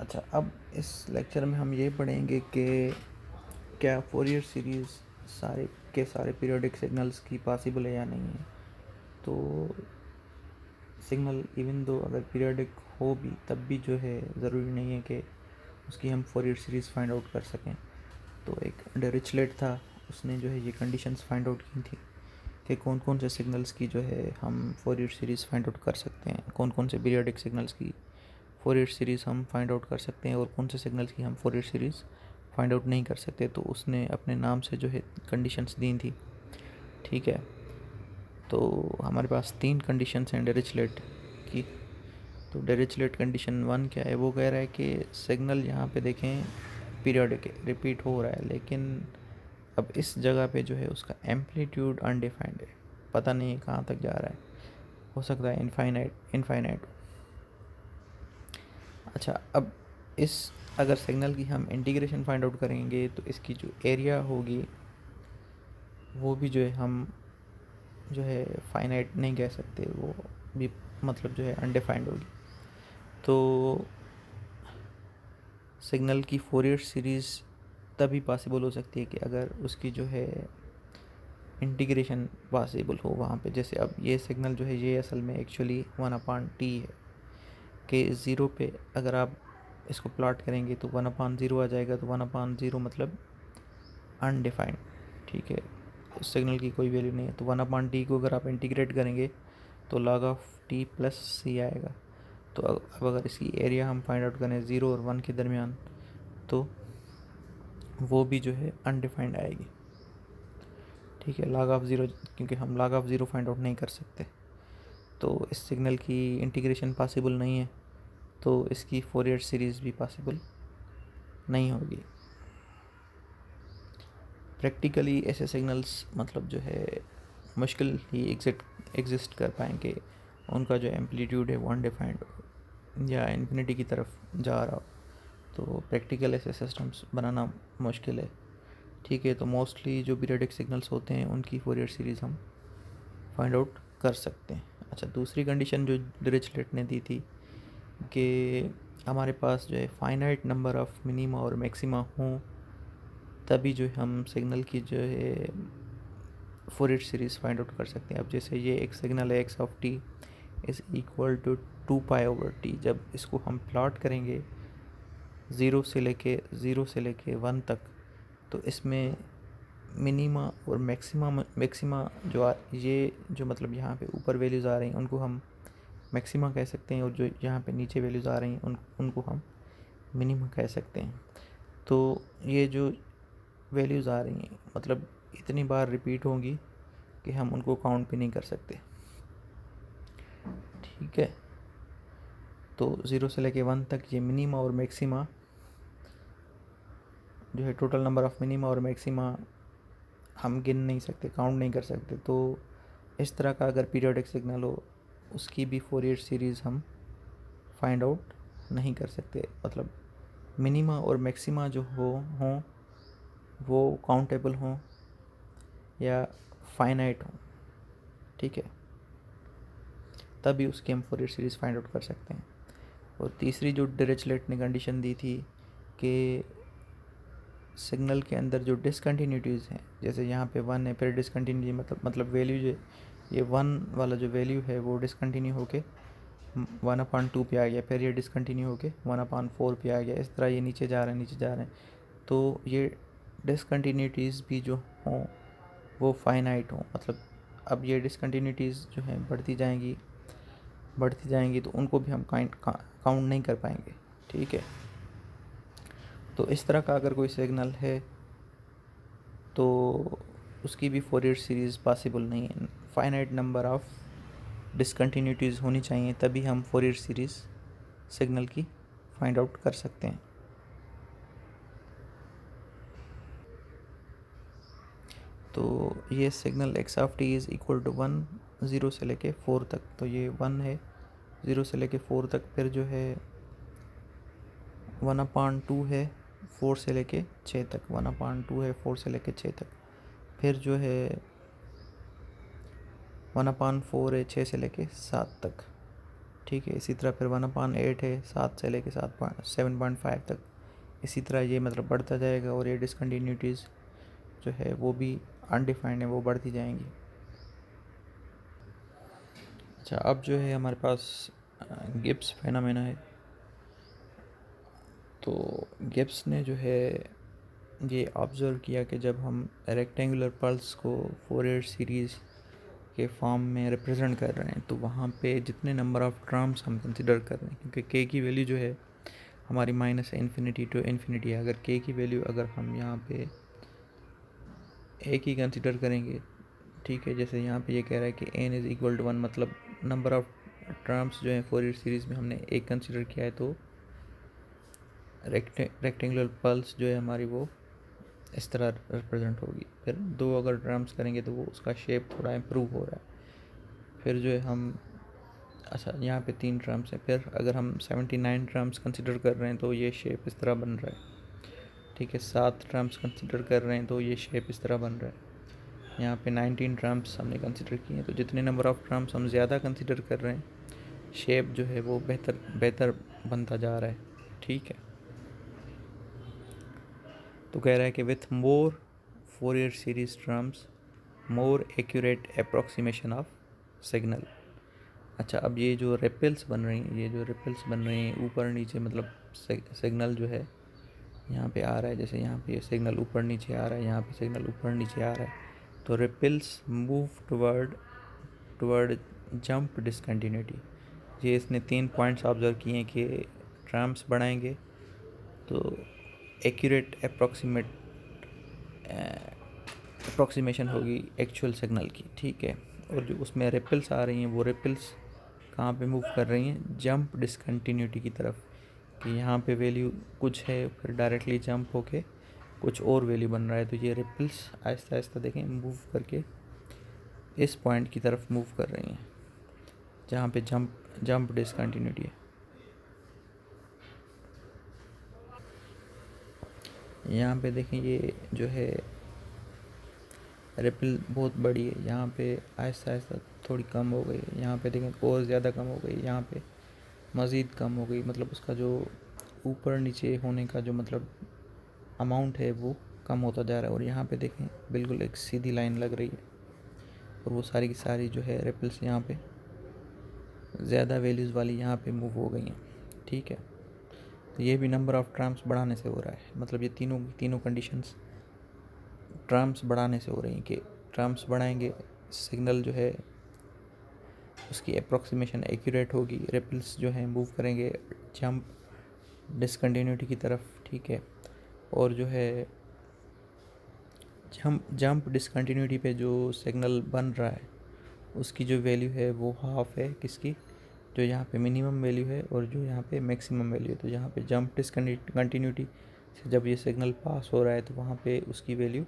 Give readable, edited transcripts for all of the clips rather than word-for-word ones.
अच्छा, अब इस लेक्चर में हम ये पढ़ेंगे कि क्या फोरियर सीरीज़ सारे के सारे पीरियोडिक सिग्नल्स की पॉसिबल है या नहीं है। तो सिग्नल इवन दो अगर पीरियोडिक हो भी तब भी जो है ज़रूरी नहीं है कि उसकी हम फोरियर सीरीज़ फाइंड आउट कर सकें। तो एक डिरिचलेट था, उसने जो है ये कंडीशंस फाइंड आउट की थी कि कौन कौन से सिग्नल्स की जो है हम फोरियर सीरीज़ फाइंड आउट कर सकते हैं, कौन कौन से पीरियोडिक सिग्नल्स की फोरियर सीरीज़ हम फाइंड आउट कर सकते हैं और कौन से सिग्नल्स की हम फोरियर सीरीज़ फाइंड आउट नहीं कर सकते। तो उसने अपने नाम से जो है कंडीशंस दी थी। ठीक है, तो हमारे पास 3 कंडीशंस हैं डिरिचलेट की। तो डिरिचलेट कंडीशन 1 क्या है, वो कह रहा है कि सिग्नल यहाँ पे देखें पीरियोडिक है, रिपीट हो रहा है, लेकिन अब इस जगह पे जो है उसका एम्पलीट्यूड अनडिफाइंड है, पता नहीं है कहाँ तक जा रहा है, हो सकता है इनफाइनाइट। अच्छा, अब इस अगर सिग्नल की हम इंटीग्रेशन फाइंड आउट करेंगे तो इसकी जो एरिया होगी वो भी जो है हम जो है फाइनाइट नहीं कह सकते, वो भी मतलब जो है अनडिफाइंड होगी। तो सिग्नल की फोरियर सीरीज़ तभी पॉसिबल हो सकती है कि अगर उसकी जो है इंटीग्रेशन पॉसिबल हो वहाँ पे। जैसे अब ये सिग्नल जो है ये असल में एक्चुअली 1/t है कि ज़ीरो पे अगर आप इसको प्लॉट करेंगे तो 1/0 आ जाएगा। तो 1/0 मतलब अनडिफाइंड। ठीक है, उस सिग्नल की कोई वैल्यू नहीं है। तो 1/t को अगर आप इंटीग्रेट करेंगे तो log ऑफ t प्लस सी आएगा। तो अब अगर इसकी एरिया हम फाइंड आउट करें 0 और 1 के दरमियान तो वो भी जो है अनडिफाइंड आएगी। ठीक है, log ऑफ ज़ीरो, क्योंकि हम log of zero find out नहीं कर सकते, तो इस सिग्नल की इंटीग्रेशन पॉसिबल नहीं है, तो इसकी फोरियर सीरीज़ भी पॉसिबल नहीं होगी। प्रैक्टिकली ऐसे सिग्नल्स मतलब जो है मुश्किल ही एग्जिस्ट कर पाएंगे, उनका जो एम्पलीट्यूड है वो अनडिफाइंड या इन्फिनिटी की तरफ जा रहा हो। तो प्रैक्टिकल ऐसे सिस्टम्स बनाना मुश्किल है। ठीक है, तो मोस्टली जो पीरियोडिक सिग्नल्स होते हैं उनकी फोरियर सीरीज़ हम फाइंड आउट कर सकते हैं। अच्छा, दूसरी कंडीशन जो डिरिचलेट ने दी थी कि हमारे पास जो है फाइनाइट नंबर ऑफ मिनिमा और मैक्सिमा हों तभी जो है हम सिग्नल की जो है फोरियर सीरीज़ फाइंड आउट कर सकते हैं। अब जैसे ये एक सिग्नल है X of T is equal to 2π/t, जब इसको हम प्लॉट करेंगे ज़ीरो से लेके 1 तक, तो इसमें मिनिमा और मैक्सिमा ये जो मतलब यहाँ पे ऊपर वैल्यूज़ आ रही हैं उनको हम मैक्सिमा कह सकते हैं, और जो यहाँ पे नीचे वैल्यूज़ आ रही हैं उनको हम मिनिमा कह सकते हैं। तो ये जो वैल्यूज़ आ रही हैं मतलब इतनी बार रिपीट होंगी कि हम उनको काउंट भी नहीं कर सकते। ठीक है, तो 0 से लेके 1 तक ये मिनिमा और मैक्सिमा जो है टोटल नंबर ऑफ़ मिनिमा और मैक्सिमा हम गिन नहीं सकते, काउंट नहीं कर सकते। तो इस तरह का अगर पीरियोडिक सिग्नल हो उसकी भी फोरियर सीरीज़ हम फाइंड आउट नहीं कर सकते। मतलब मिनिमा और मैक्सिमा जो हों वो काउंटेबल हों या फाइनाइट हों। ठीक है, तभी उसकी हम फोरियर सीरीज़ फाइंड आउट कर सकते हैं। और तीसरी जो डिरिचलेट ने कंडीशन दी थी कि सिग्नल के अंदर जो डिसकंटिन्यूटीज़ हैं, जैसे यहाँ पे 1 है, फिर डिसकंटिन्यूटी मतलब वैल्यू जो ये 1 वाला जो वैल्यू है वो डिसकंटिन्यू होके 1/2 पे आ गया, फिर ये डिसकंटिन्यू होके 1/4 पे आ गया। इस तरह ये नीचे जा रहे हैं। तो ये डिसकंटिन्यूटीज़ भी जो हों वो फाइनाइट हों। मतलब अब ये डिसकंटिन्यूटीज़ जो हैं बढ़ती जाएंगी तो उनको भी हम काउंट नहीं कर पाएंगे। ठीक है, तो इस तरह का अगर कोई सिग्नल है तो उसकी भी फोरियर सीरीज़ पॉसिबल नहीं है। फाइनाइट नंबर ऑफ़ डिसकंटिन्यूटीज़ होनी चाहिए तभी हम फोरियर सीरीज़ सिग्नल की फाइंड आउट कर सकते हैं। तो ये signal X of T is equal to 1 0 से लेके 4 तक, तो ये 1 है 0 से लेके 4 तक, फिर जो है 1/2 है 4 से लेके 6 तक, 1/2 है 4 से लेके 6 तक, फिर जो है 1/4 है 6 से लेके 7 तक। ठीक है। इसी तरह फिर 1/8 है, 7 से लेके 7.5 तक। इसी तरह ये मतलब बढ़ता जाएगा और ये डिसकंटिन्यूटीज़ जो है वो भी अनडिफाइंड है, वो बढ़ती जाएंगी। अच्छा, अब जो है हमारे पास गिब्स फेनोमेना है। तो गिब्स ने जो है ये ऑब्ज़र्व किया कि जब हम रेक्टेंगुलर पल्स को फोरियर सीरीज़ के फॉर्म में रिप्रेजेंट कर रहे हैं तो वहाँ पे जितने नंबर ऑफ़ टर्म्स हम कंसिडर कर रहे हैं, क्योंकि के की वैल्यू जो है हमारी -इन्फिनिटी टू इन्फिनिटी है। अगर के की वैल्यू अगर हम यहाँ पे एक ही कंसिडर करेंगे, ठीक है, जैसे यहाँ पे ये कह रहा है कि n=1, मतलब नंबर ऑफ़ टर्म्स जो है फोरियर सीरीज़ में हमने एक कंसिडर किया है, तो रेक्टेंगुलर पल्स जो है हमारी वो इस तरह रिप्रेजेंट होगी। फिर दो अगर टर्म्स करेंगे तो वो उसका शेप थोड़ा इम्प्रूव हो रहा है। फिर जो है हम, अच्छा यहाँ पे 3 टर्म्स हैं, फिर अगर हम 79 टर्म्स कंसिडर कर रहे हैं तो ये शेप इस तरह बन रहा है। ठीक है, 7 टर्म्स कंसिडर कर रहे हैं तो ये शेप इस तरह बन रहा है। यहाँ पे 19 टर्म्स हमने कंसिडर किए हैं, तो जितने नंबर ऑफ़ टर्म्स हम ज़्यादा कंसिडर कर रहे हैं, शेप जो है वो बेहतर बेहतर बनता जा रहा है। ठीक है, तो कह रहा है कि with more Fourier series terms more accurate approximation of signal. अच्छा, अब ये जो रिपल्स बन रही हैं, ये जो रिपल्स बन रही हैं ऊपर नीचे, मतलब सिग्नल जो है यहाँ पे आ रहा है, जैसे यहाँ पे सिग्नल ऊपर नीचे आ रहा है, यहाँ पे सिग्नल ऊपर नीचे आ रहा है, तो ripples move toward toward jump discontinuity. ये इसने 3 पॉइंट्स ऑब्जर्व किए हैं कि टर्म्स बढ़ाएंगे तो एक्यूरेट अप्रॉक्सीमेशन होगी एक्चुअल सिग्नल की। ठीक है, और जो उसमें रिपल्स आ रही हैं वो रिपल्स कहाँ पे मूव कर रही हैं, जंप डिसकंटिन्यूटी की तरफ, कि यहाँ पे वैल्यू कुछ है फिर डायरेक्टली जंप होके कुछ और वैल्यू बन रहा है। तो ये रिपल्स आहिस्ता आहिस्ता देखें मूव करके इस पॉइंट की तरफ मूव कर रही हैं जहाँ पे जंप डिसकंटिन्यूटी है। यहाँ पे देखें ये जो है रिपल बहुत बड़ी है, यहाँ पे आहिस्ता आहिस्ता थोड़ी कम हो गई, यहाँ पे देखें और ज़्यादा कम हो गई, यहाँ पे मज़ीद कम हो गई, मतलब उसका जो ऊपर नीचे होने का जो मतलब अमाउंट है वो कम होता जा रहा है। और यहाँ पे देखें बिल्कुल एक सीधी लाइन लग रही है और वो सारी की सारी जो है रिपल्स यहाँ पे ज़्यादा वैल्यूज़ वाली यहाँ पे मूव हो गई हैं। ठीक है, तो ये भी नंबर ऑफ़ टर्म्स बढ़ाने से हो रहा है, मतलब ये तीनों कंडीशंस टर्म्स बढ़ाने से हो रही हैं कि टर्म्स बढ़ाएंगे सिग्नल जो है उसकी अप्रॉक्सीमेशन एक्यूरेट होगी, रिपल्स जो है मूव करेंगे जंप डिसकंटिन्यूटी की तरफ। ठीक है, और जो है जंप डिसकंटिन्यूटी पे जो सिग्नल बन रहा है उसकी जो वैल्यू है वो हाफ है किसकी, जो यहाँ पे मिनिमम वैल्यू है और जो यहाँ पे मैक्सिमम वैल्यू है। तो यहाँ पे जंप डिसकंटिन्यूटी से जब ये सिग्नल पास हो रहा है तो वहाँ पे उसकी वैल्यू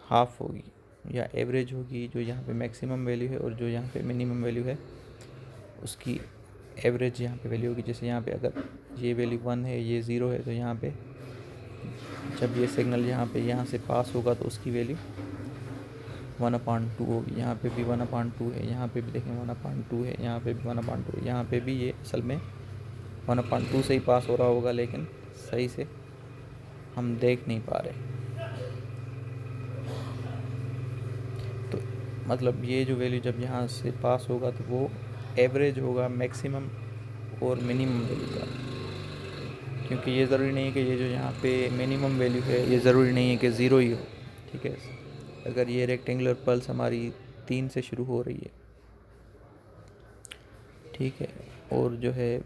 हाफ होगी या एवरेज होगी, जो यहाँ पे मैक्सिमम वैल्यू है और जो यहाँ पे मिनिमम वैल्यू है उसकी एवरेज यहाँ पे वैल्यू होगी। जैसे यहाँ पे अगर ये वैल्यू 1 है, ये 0 है, तो यहाँ पे जब ये सिग्नल यहाँ से पास होगा तो उसकी वैल्यू 1/2 होगी। यहाँ पे भी 1/2 है, यहाँ पे भी देखें 1/2 है, यहाँ पे भी 1/2 है, यहाँ पे भी ये असल में 1/2 से ही पास हो रहा होगा, लेकिन सही से हम देख नहीं पा रहे। तो मतलब ये जो वैल्यू जब यहाँ से पास होगा तो वो एवरेज होगा मैक्सिमम और मिनिमम वैल्यू का, क्योंकि ये ज़रूरी नहीं है कि ये जो यहाँ पे मिनिमम वैल्यू है ये ज़रूरी नहीं है कि ज़ीरो ही हो। ठीक है, अगर ये रेक्टेंगुलर पल्स हमारी 3 से शुरू हो रही है, ठीक है, और जो है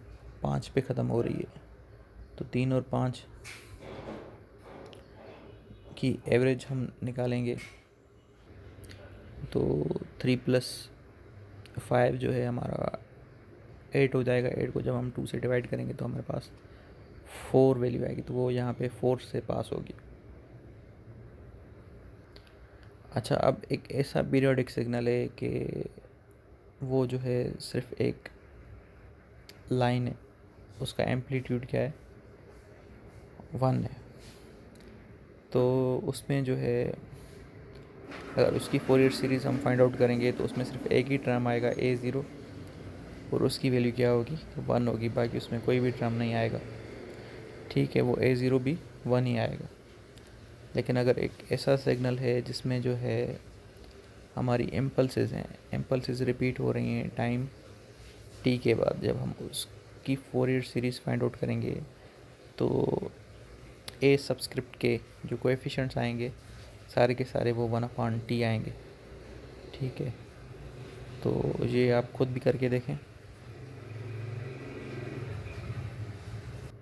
5 पे ख़त्म हो रही है, तो 3 और 5 की एवरेज हम निकालेंगे तो 3+5 जो है हमारा 8 हो जाएगा। 8 को जब हम 2 से डिवाइड करेंगे तो हमारे पास 4 वैल्यू आएगी, तो वो यहाँ पे 4 से पास होगी। अच्छा, अब एक ऐसा पीरियोडिक सिग्नल है कि वो जो है सिर्फ एक लाइन है, उसका एम्पलीट्यूड क्या है, 1 है। तो उसमें जो है अगर उसकी फोरियर सीरीज़ हम फाइंड आउट करेंगे तो उसमें सिर्फ एक ही टर्म आएगा a0, और उसकी वैल्यू क्या होगी, तो 1 होगी, बाकी उसमें कोई भी टर्म नहीं आएगा। ठीक है, वो A0 भी 1 ही आएगा। लेकिन अगर एक ऐसा सिग्नल है जिसमें जो है हमारी इम्पल्सेस हैं, इम्पल्सेस रिपीट हो रही हैं टाइम t के बाद, जब हम उसकी फोरियर सीरीज़ फाइंड आउट करेंगे तो a सबस्क्रिप्ट के जो कोएफिशिएंट्स आएंगे सारे के सारे वो 1/t आएंगे। ठीक है, तो ये आप खुद भी करके देखें।